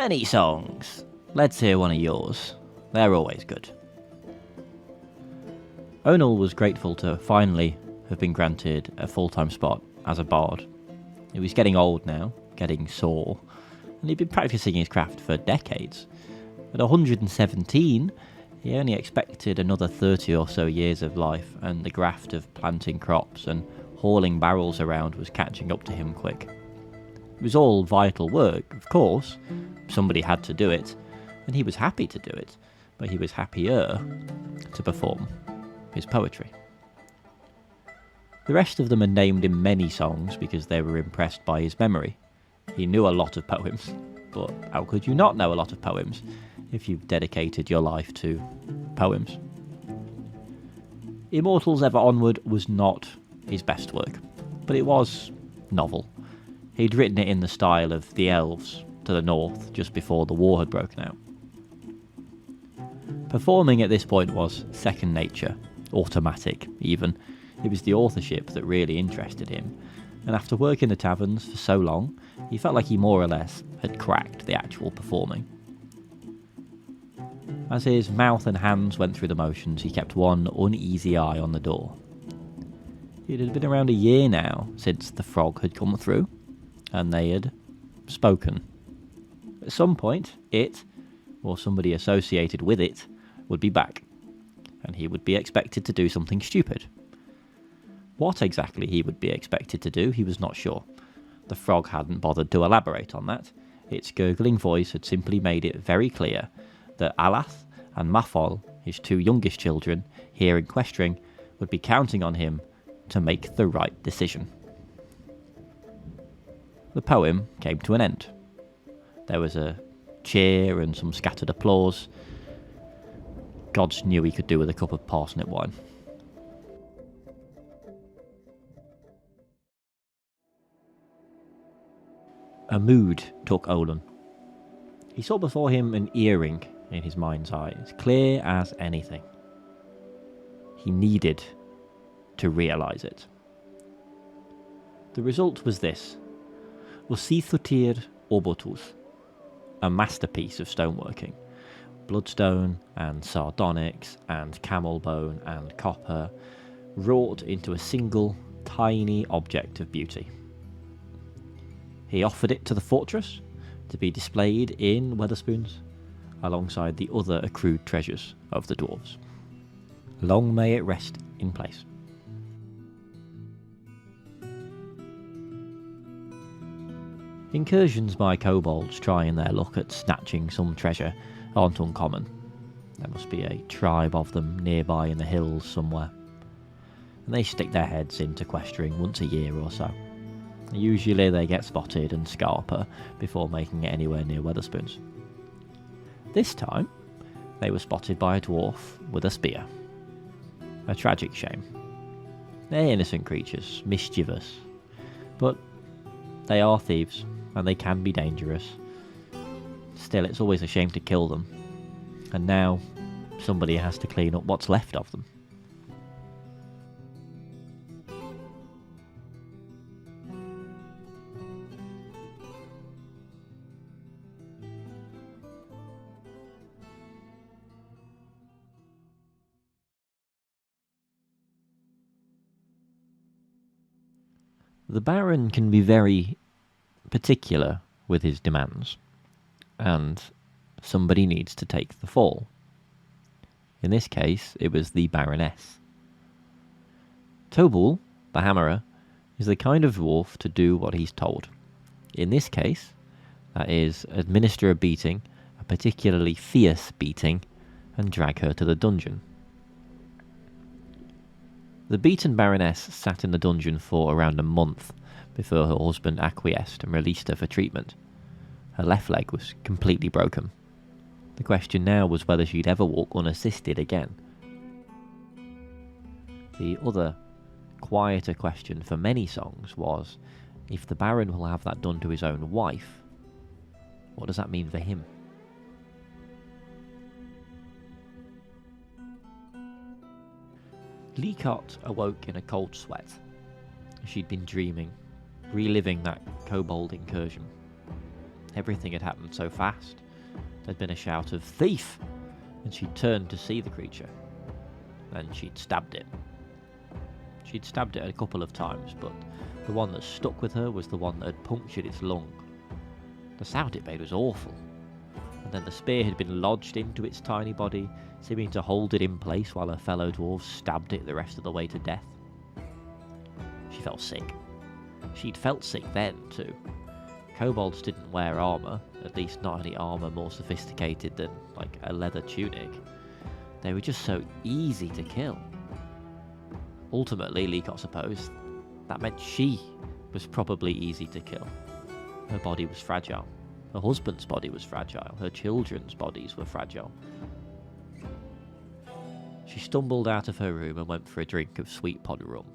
Many songs. Let's hear one of yours. They're always good. Onal was grateful to finally have been granted a full-time spot as a bard. He was getting old now, getting sore, and he'd been practicing his craft for decades. At 117, he only expected another 30 or so years of life, and the graft of planting crops and hauling barrels around was catching up to him quick. It was all vital work, of course. Somebody had to do it, and he was happy to do it, but he was happier to perform his poetry. The rest of them had named him many songs because they were impressed by his memory. He knew a lot of poems, but how could you not know a lot of poems if you've dedicated your life to poems? Immortals Ever Onward was not his best work, but it was novel. He'd written it in the style of the elves to the north just before the war had broken out. Performing at this point was second nature, automatic even. It was the authorship that really interested him, and after working the taverns for so long, he felt like he more or less had cracked the actual performing. As his mouth and hands went through the motions, he kept one uneasy eye on the door. It had been around a year now since the frog had come through, and they had spoken. At some point, it, or somebody associated with it, would be back, and he would be expected to do something stupid. What exactly he would be expected to do, he was not sure. The frog hadn't bothered to elaborate on that. Its gurgling voice had simply made it very clear that Alath and Mafol, his two youngest children, here in Questring, would be counting on him to make the right decision. The poem came to an end. There was a cheer and some scattered applause. Gods knew he could do with a cup of parsnip wine. A mood took Olin. He saw before him an earring in his mind's eye, as clear as anything. He needed to realise it. The result was this: Usithutir Orbotus, a masterpiece of stoneworking. Bloodstone and sardonyx and camel bone and copper wrought into a single tiny object of beauty. He offered it to the fortress to be displayed in Weatherspoons alongside the other accrued treasures of the dwarves. Long may it rest in place. Incursions by kobolds trying their luck at snatching some treasure aren't uncommon. There must be a tribe of them nearby in the hills somewhere, and they stick their heads into Questring once a year or so. Usually they get spotted and scarper before making it anywhere near Weatherspoons. This time, they were spotted by a dwarf with a spear. A tragic shame. They're innocent creatures, mischievous, but they are thieves, and they can be dangerous. Still, it's always a shame to kill them, and now somebody has to clean up what's left of them. The Baron can be very particular with his demands, and somebody needs to take the fall. In this case, it was the Baroness. Tobul, the Hammerer, is the kind of dwarf to do what he's told. In this case, that is, administer a beating, a particularly fierce beating, and drag her to the dungeon. The beaten Baroness sat in the dungeon for around a month before her husband acquiesced and released her for treatment. Her left leg was completely broken. The question now was whether she'd ever walk unassisted again. The other, quieter question for many songs was, if the Baron will have that done to his own wife, what does that mean for him? Leacott awoke in a cold sweat. She'd been dreaming, reliving that kobold incursion. Everything had happened so fast. There'd been a shout of "Thief!" and she'd turned to see the creature. Then she'd stabbed it. She'd stabbed it a couple of times, but the one that stuck with her was the one that had punctured its lung. The sound it made was awful. And then the spear had been lodged into its tiny body, seeming to hold it in place while her fellow dwarves stabbed it the rest of the way to death. She felt sick. She'd felt sick then, too. Kobolds didn't wear armour, at least not any armour more sophisticated than, like, a leather tunic. They were just so easy to kill. Ultimately, Leek, I suppose, that meant she was probably easy to kill. Her body was fragile. Her husband's body was fragile. Her children's bodies were fragile. She stumbled out of her room and went for a drink of sweet pod rum.